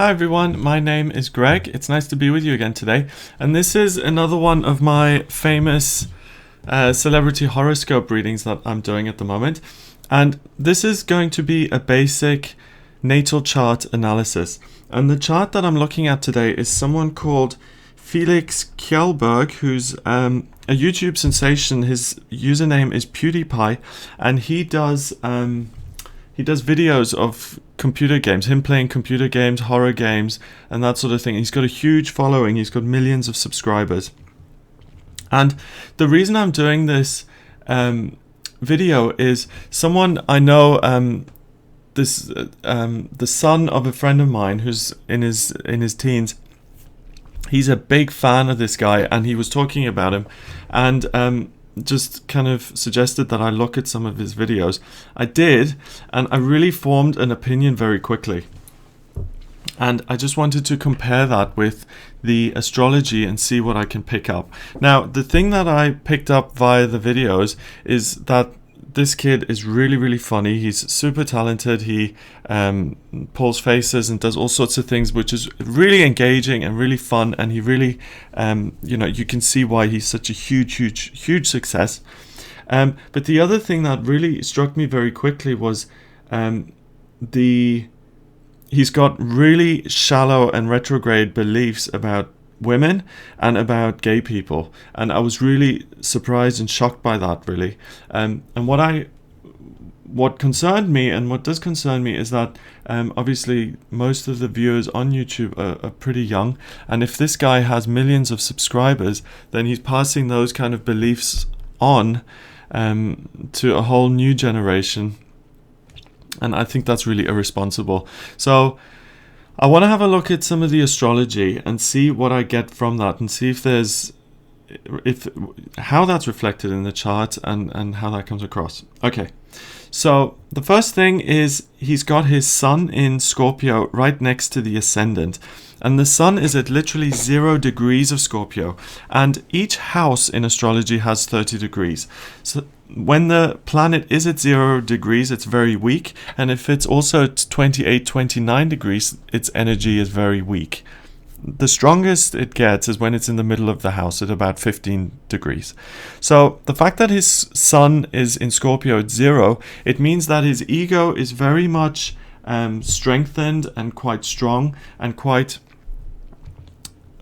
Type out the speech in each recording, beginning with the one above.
Hi everyone, my name is Greg. It's nice to be with you again today. And this is another one of my famous celebrity horoscope readings that I'm doing at the moment. And this is going to be a basic natal chart analysis. And the chart that I'm looking at today is someone called Felix Kjellberg, who's a YouTube sensation. His username is PewDiePie, and he does videos of computer games, him playing computer games, horror games, and that sort of thing. He's got a huge following. He's got millions of subscribers. And the reason I'm doing this video is someone I know, the son of a friend of mine who's in his teens. He's a big fan of this guy, and he was talking about him, and just kind of suggested that I look at some of his videos. I did, and I really formed an opinion very quickly. And I just wanted to compare that with the astrology and see what I can pick up. Now, the thing that I picked up via the videos is that this kid is really, really funny. He's super talented. He pulls faces and does all sorts of things, which is really engaging and really fun. And he really, you can see why he's such a huge success. But the other thing that really struck me very quickly was he's got really shallow and retrograde beliefs about women and about gay people, and I was really surprised and shocked by that, really. And what concerned me, and what does concern me, is that obviously most of the viewers on YouTube are pretty young, and if this guy has millions of subscribers, then he's passing those kind of beliefs on to a whole new generation, and I think that's really irresponsible. So I want to have a look at some of the astrology and see what I get from that, and see if how that's reflected in the chart and how that comes across. Okay, so the first thing is he's got his sun in Scorpio right next to the ascendant, and the sun is at literally 0 degrees of Scorpio, and each house in astrology has 30 degrees. So when the planet is at 0 degrees, it's very weak, and if it's also at 28, 29 degrees, its energy is very weak. The strongest it gets is when it's in the middle of the house at about 15 degrees. So the fact that his sun is in Scorpio at 0, it means that his ego is very much strengthened and quite strong and quite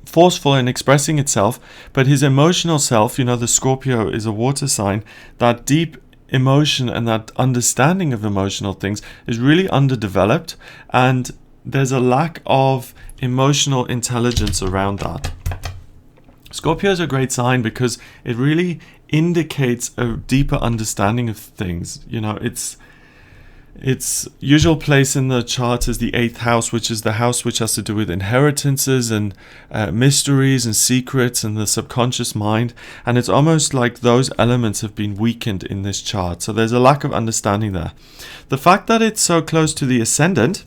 forceful in expressing itself, but his emotional self, the Scorpio is a water sign, that deep emotion and that understanding of emotional things is really underdeveloped, and there's a lack of emotional intelligence around that. Scorpio is a great sign because it really indicates a deeper understanding of things. Its usual place in the chart is the 8th house, which is the house which has to do with inheritances and mysteries and secrets and the subconscious mind. And it's almost like those elements have been weakened in this chart. So there's a lack of understanding there. The fact that it's so close to the ascendant,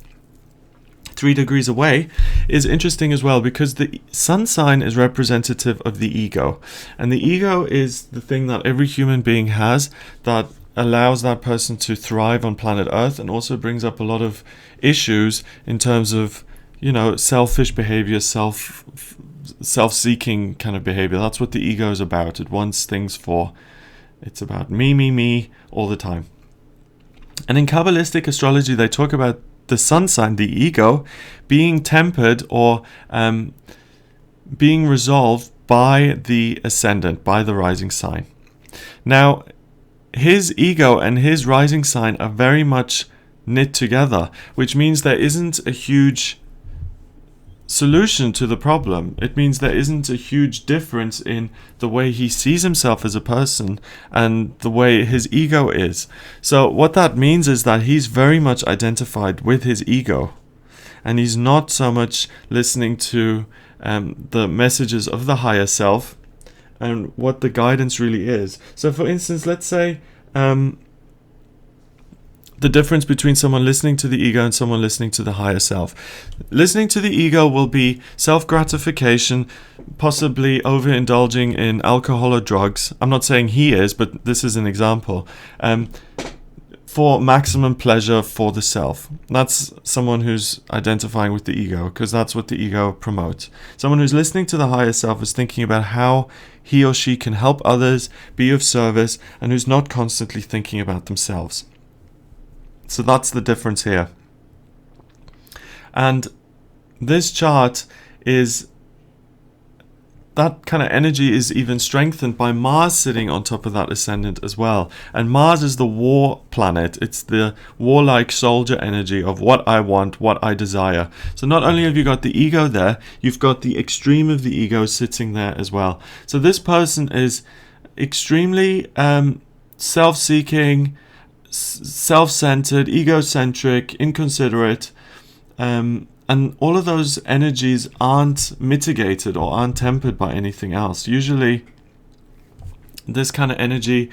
3 degrees away, is interesting as well, because the sun sign is representative of the ego. And the ego is the thing that every human being has that allows that person to thrive on planet Earth, and also brings up a lot of issues in terms of, selfish behavior, self-seeking kind of behavior. That's what the ego is about. It wants things it's about me all the time. And in Kabbalistic astrology, they talk about the sun sign, the ego, being tempered or being resolved by the ascendant, by the rising sign. Now, his ego and his rising sign are very much knit together, which means there isn't a huge solution to the problem. It means there isn't a huge difference in the way he sees himself as a person and the way his ego is. So what that means is that he's very much identified with his ego, and he's not so much listening to the messages of the higher self and what the guidance really is. So for instance, let's say the difference between someone listening to the ego and someone listening to the higher self. Listening to the ego will be self-gratification, possibly overindulging in alcohol or drugs. I'm not saying he is, but this is an example. for maximum pleasure for the self. That's someone who's identifying with the ego, because that's what the ego promotes. Someone who's listening to the higher self is thinking about how he or she can help others, be of service, and who's not constantly thinking about themselves. So that's the difference here. And this chart is, that kind of energy is even strengthened by Mars sitting on top of that ascendant as well. And Mars is the war planet. It's the warlike soldier energy of what I want, what I desire. So not only have you got the ego there, you've got the extreme of the ego sitting there as well. So this person is extremely self-seeking, self-centered, egocentric, inconsiderate, and all of those energies aren't mitigated or aren't tempered by anything else. Usually, this kind of energy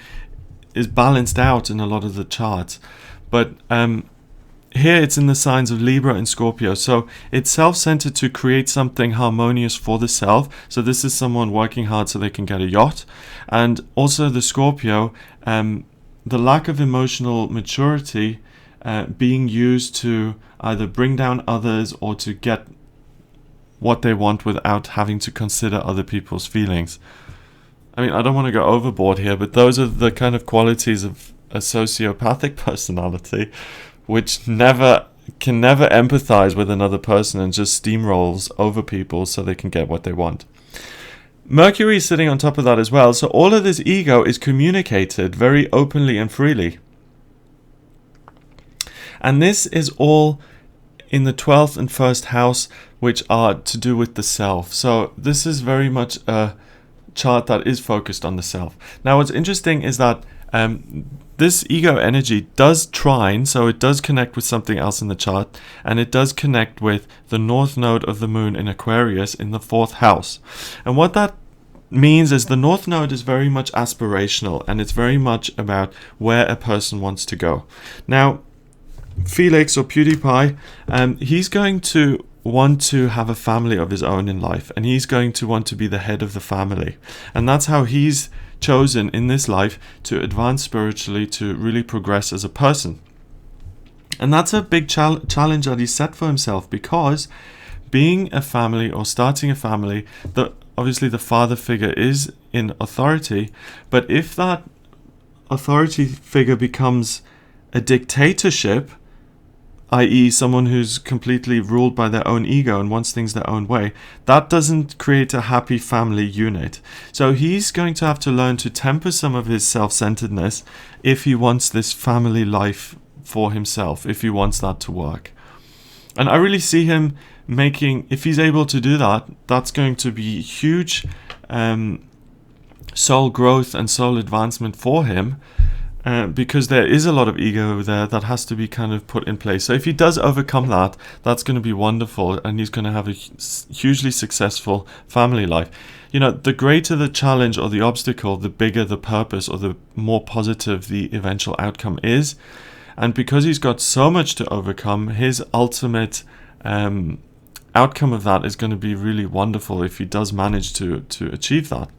is balanced out in a lot of the charts. But here it's in the signs of Libra and Scorpio. So it's self-centered to create something harmonious for the self. So this is someone working hard so they can get a yacht. And also the Scorpio, the lack of emotional maturity being used to either bring down others or to get what they want without having to consider other people's feelings. I mean, I don't want to go overboard here, but those are the kind of qualities of a sociopathic personality, which can never empathize with another person and just steamrolls over people so they can get what they want. Mercury is sitting on top of that as well, so all of this ego is communicated very openly and freely. And this is all in the 12th and 1st house, which are to do with the self. So this is very much a chart that is focused on the self. Now what's interesting is that this ego energy does trine, so it does connect with something else in the chart, and it does connect with the north node of the moon in Aquarius in the 4th house. And what that means is the north node is very much aspirational, and it's very much about where a person wants to go. Now, Felix or PewDiePie, he's going to want to have a family of his own in life, and he's going to want to be the head of the family, and that's how he's chosen in this life to advance spiritually, to really progress as a person. And that's a big challenge that he set for himself, because being a family or starting a family, obviously the father figure is in authority, but if that authority figure becomes a dictatorship, i.e. someone who's completely ruled by their own ego and wants things their own way, that doesn't create a happy family unit. So he's going to have to learn to temper some of his self-centeredness if he wants this family life for himself, if he wants that to work. And I really see him making, if he's able to do that, that's going to be huge soul growth and soul advancement for him. Because there is a lot of ego there that has to be kind of put in place. So if he does overcome that, that's going to be wonderful, and he's going to have a hugely successful family life. You know, the greater the challenge or the obstacle, the bigger the purpose or the more positive the eventual outcome is. And because he's got so much to overcome, his ultimate outcome of that is going to be really wonderful if he does manage to achieve that.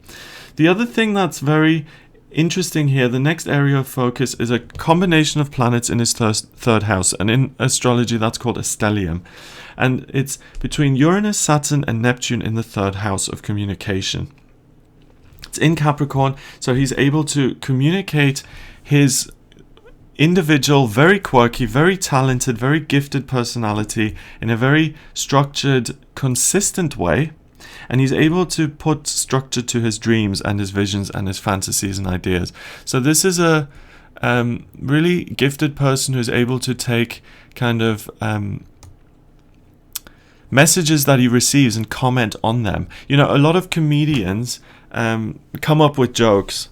The other thing that's very interesting here, the next area of focus is a combination of planets in his third house, and in astrology that's called a stellium, and it's between Uranus, Saturn and Neptune in the 3rd house of communication. It's in Capricorn, so he's able to communicate his individual, very quirky, very talented, very gifted personality in a very structured, consistent way. And he's able to put structure to his dreams and his visions and his fantasies and ideas. So this is a really gifted person who's able to take kind of messages that he receives and comment on them. You know, a lot of comedians come up with jokes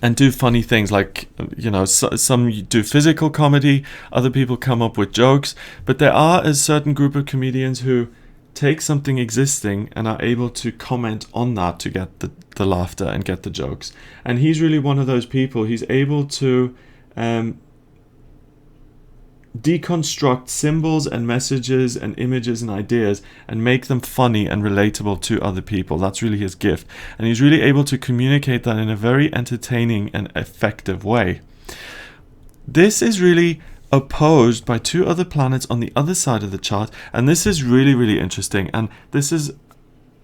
and do funny things, like, you know, some do physical comedy, other people come up with jokes, but there are a certain group of comedians who take something existing and are able to comment on that to get the laughter and get the jokes. And he's really one of those people. He's able to deconstruct symbols and messages and images and ideas and make them funny and relatable to other people. That's really his gift. And he's really able to communicate that in a very entertaining and effective way. this is really opposed by two other planets on the other side of the chart, and this is really, really interesting, and this is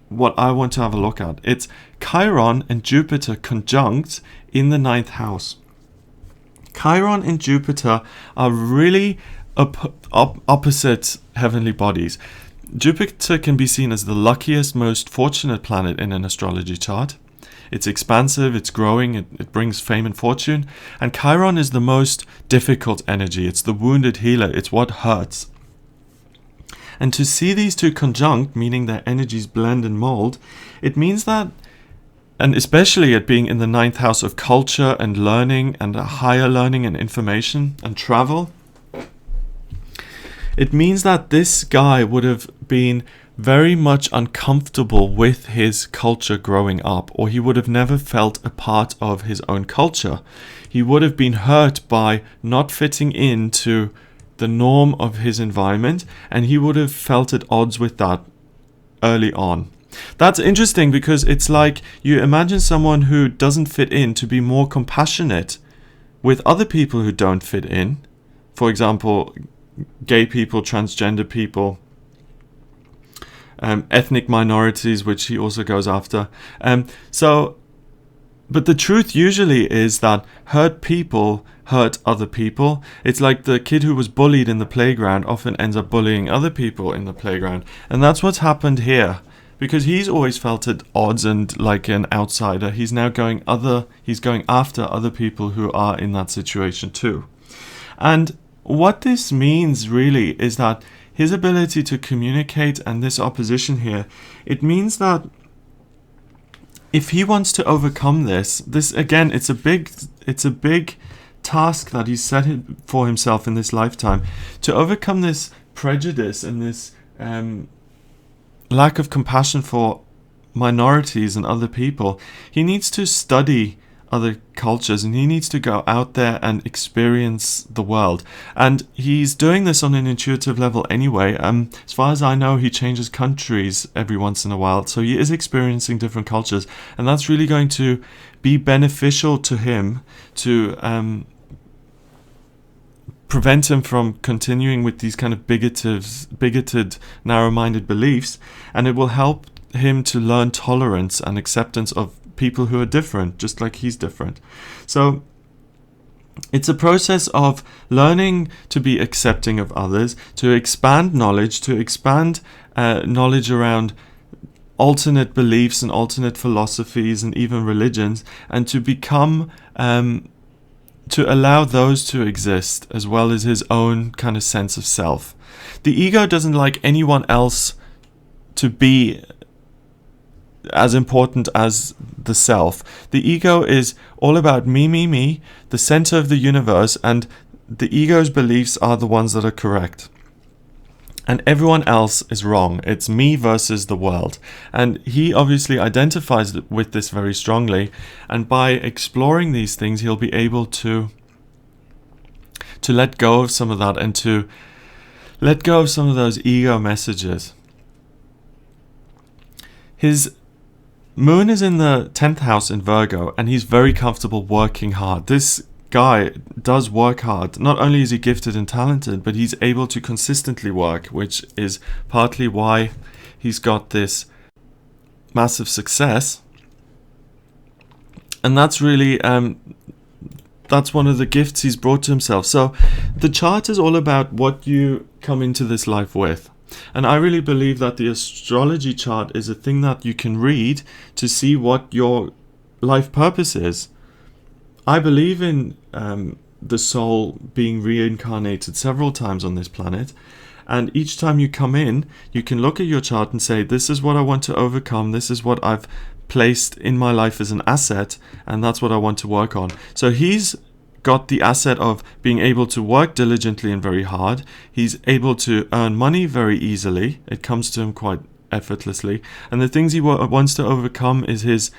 what I want to have a look at. It's Chiron and Jupiter conjunct in the 9th house. Chiron and Jupiter are really opposite heavenly bodies. Jupiter can be seen as the luckiest, most fortunate planet in an astrology chart. It's expansive, it's growing, it brings fame and fortune. And Chiron is the most difficult energy. It's the wounded healer. It's what hurts. And to see these two conjunct, meaning their energies blend and mold, it means that, and especially it being in the 9th house of culture and learning and higher learning and information and travel, it means that this guy would have been very much uncomfortable with his culture growing up, or he would have never felt a part of his own culture. He would have been hurt by not fitting into the norm of his environment, and he would have felt at odds with that early on. That's interesting because it's like you imagine someone who doesn't fit in to be more compassionate with other people who don't fit in. For example, gay people, transgender people, ethnic minorities, which he also goes after. But the truth usually is that hurt people hurt other people. It's like the kid who was bullied in the playground often ends up bullying other people in the playground. And that's what's happened here. Because he's always felt at odds and like an outsider. He's now going after other people who are in that situation too. And what this means really is that his ability to communicate and this opposition here, it means that if he wants to overcome this again, it's a big task that he's set for himself in this lifetime, to overcome this prejudice and this lack of compassion for minorities and other people. He needs to study other cultures and he needs to go out there and experience the world, and he's doing this on an intuitive level anyway. As far as I know, he changes countries every once in a while, so he is experiencing different cultures, and that's really going to be beneficial to him to prevent him from continuing with these kind of bigoted, narrow-minded beliefs, and it will help him to learn tolerance and acceptance of people who are different, just like he's different. So it's a process of learning to be accepting of others, to expand knowledge, knowledge around alternate beliefs and alternate philosophies and even religions, and to become to allow those to exist as well as his own kind of sense of self. The ego doesn't like anyone else to be as important as the self. The ego is all about me, the center of the universe, and the ego's beliefs are the ones that are correct. And everyone else is wrong. It's me versus the world. And he obviously identifies with this very strongly. And by exploring these things, he'll be able to let go of some of that and to let go of some of those ego messages. His moon is in the 10th house in Virgo, and he's very comfortable working hard. This guy does work hard. Not only is he gifted and talented, but he's able to consistently work, which is partly why he's got this massive success. And that's really that's one of the gifts he's brought to himself. So the chart is all about what you come into this life with. And I really believe that the astrology chart is a thing that you can read to see what your life purpose is. I believe in the soul being reincarnated several times on this planet, and each time you come in, you can look at your chart and say, this is what I want to overcome, this is what I've placed in my life as an asset, and that's what I want to work on. So he's got the asset of being able to work diligently and very hard. He's able to earn money very easily. It comes to him quite effortlessly. And the things he wants to overcome is his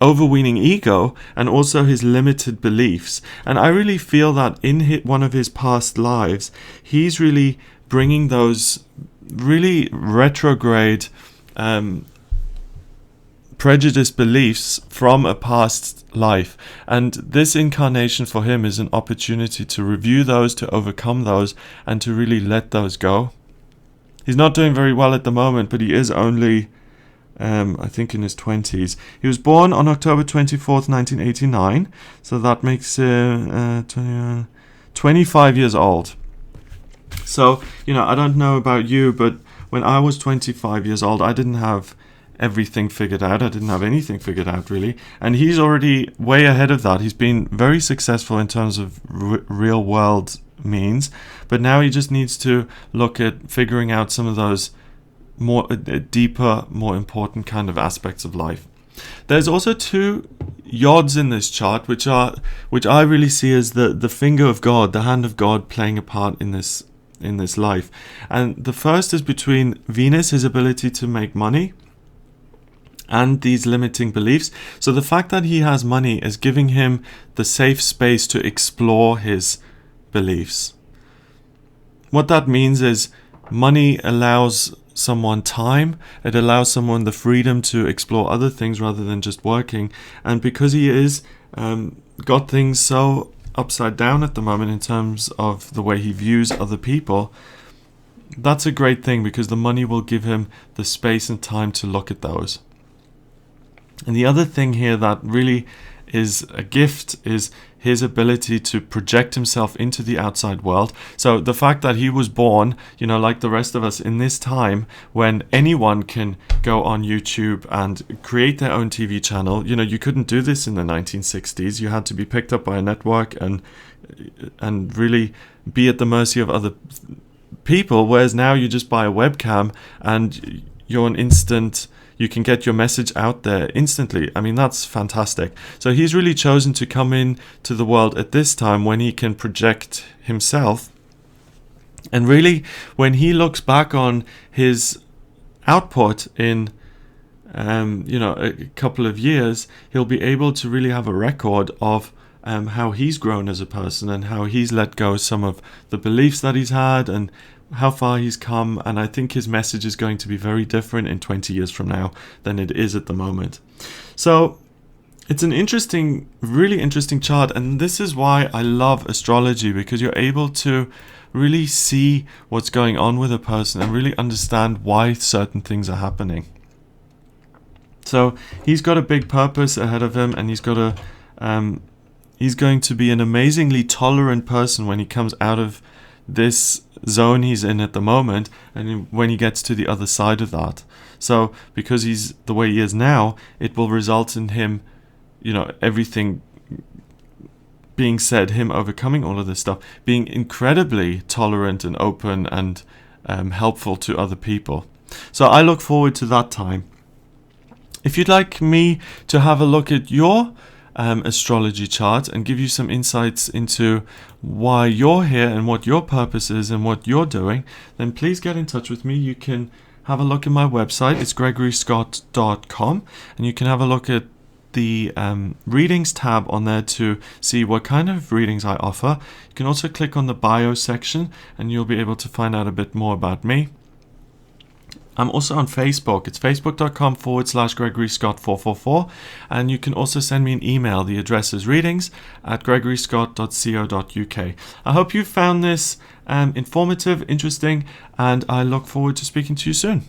overweening ego and also his limited beliefs. And I really feel that in one of his past lives, he's really bringing those really retrograde prejudiced beliefs from a past life. And this incarnation for him is an opportunity to review those, to overcome those, and to really let those go. He's not doing very well at the moment, but he is only, I think, in his 20s. He was born on October 24th, 1989, so that makes 25 years old. So, I don't know about you, but when I was 25 years old, I didn't have everything figured out. I didn't have anything figured out, really. And he's already way ahead of that. He's been very successful in terms of real world means, but now he just needs to look at figuring out some of those more deeper, more important kind of aspects of life. There's also two yods in this chart, which I really see as the finger of God, the hand of God playing a part in this life. And the first is between Venus, his ability to make money, and these limiting beliefs. So the fact that he has money is giving him the safe space to explore his beliefs. What that means is money allows someone time, it allows someone the freedom to explore other things rather than just working. And because he is got things so upside down at the moment in terms of the way he views other people, that's a great thing, because the money will give him the space and time to look at those. And the other thing here that really is a gift is his ability to project himself into the outside world. So the fact that he was born, like the rest of us, in this time when anyone can go on YouTube and create their own TV channel. You couldn't do this in the 1960s. You had to be picked up by a network and really be at the mercy of other people, whereas now you just buy a webcam and you're an instant. You can get your message out there instantly. I mean, that's fantastic. So he's really chosen to come in to the world at this time when he can project himself. And really, when he looks back on his output in, a couple of years, he'll be able to really have a record of how he's grown as a person and how he's let go some of the beliefs that he's had and how far he's come. And I think his message is going to be very different in 20 years from now than it is at the moment. So it's an really interesting chart, and this is why I love astrology, because you're able to really see what's going on with a person and really understand why certain things are happening. So he's got a big purpose ahead of him, and he's going to be an amazingly tolerant person when he comes out of this zone he's in at the moment, and when he gets to the other side of that. So because he's the way he is now, it will result in him, everything being said, him overcoming all of this stuff, being incredibly tolerant and open and helpful to other people. So I look forward to that time. If you'd like me to have a look at your astrology chart and give you some insights into why you're here and what your purpose is and what you're doing, then please get in touch with me. You can have a look at my website. It's gregoryscott.com, and you can have a look at the readings tab on there to see what kind of readings I offer. You can also click on the bio section and you'll be able to find out a bit more about me. I'm also on Facebook. It's facebook.com/GregoryScott444. And you can also send me an email. The address is readings@gregoryscott.co.uk. I hope you found this informative, interesting, and I look forward to speaking to you soon.